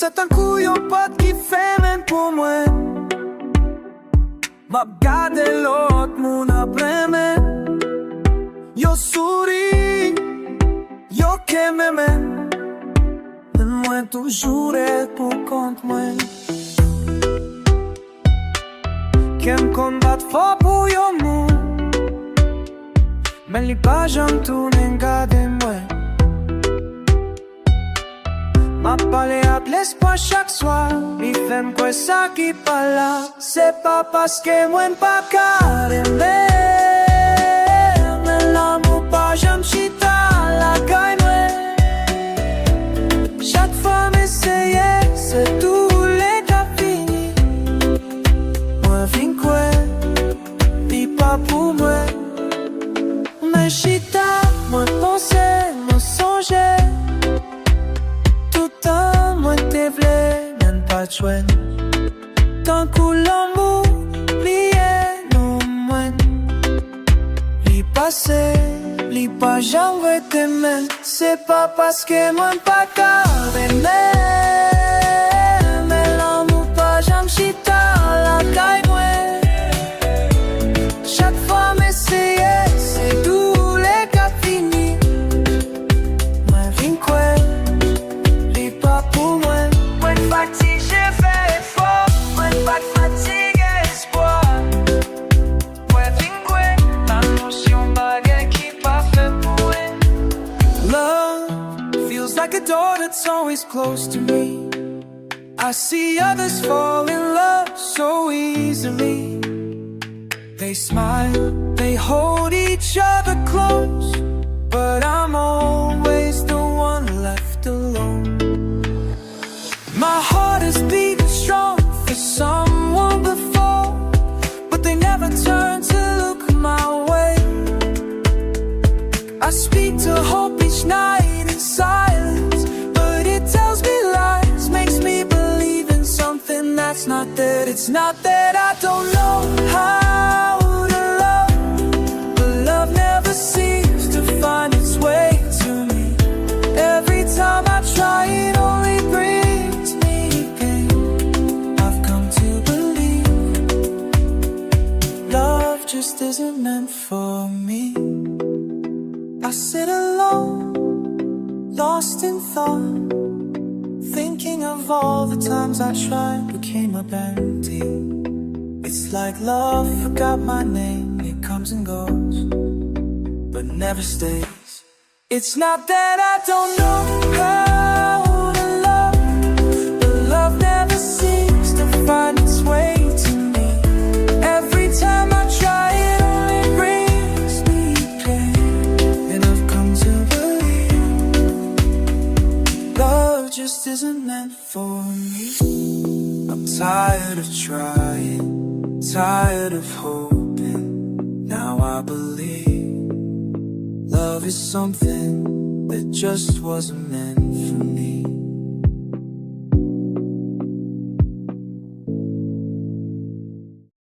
C'est un coup yon pote qui fèmen pour moi. M'a gade l'autre moun après men. Yo souri, yo keme men. Men mwen toujours est pour compte moi. Kem combat fort pour yo moun. Men li pa jam tournen gade mwen. Ma parle à l'espoir chaque soir. Li fèm quoi ça qui pas là. C'est pas parce que moi pas carrément. Mais l'amour pas j'aime chita la caille moi. Chaque fois m'essayer, c'est tous les cas fini. Moi vin quoi, li pas pour moi. Mais chita, moi penser, moi songer. Moi te vle, men pa chwen. Tankou Lanmou, liye nou mwen. Li pase, li pa jam rete men. C'est pas parce que mwen pa kare men. Men l'amour pa jam chita la kay mwen. Chaque fois m'essaye, c'est tous les cas fini. Mwen vin kwen. Like a door that's always close to me. I see others fall in love so easily. They smile, they hold each other close, but I'm always the one left alone. My heart is beating strong for someone before, but they never turn to look my way. I speak to hope each night in silence, but it tells me lies, makes me believe in something that's not there. It's not that I don't know how to love, but love never seems to find its way to me. Every time I try, it only brings me pain. I've come to believe love just isn't meant for me. I sit alone, lost in thought, thinking of all the times I tried but came up empty. It's like love forgot my name. It comes and goes, but never stays. It's not that I don't know how to love, but love never seems to find its way to me. Every time I try, it only brings me pain. And I've come to believe love just isn't meant for me. I'm tired of trying, tired of hoping. Now I believe love is something that just wasn't meant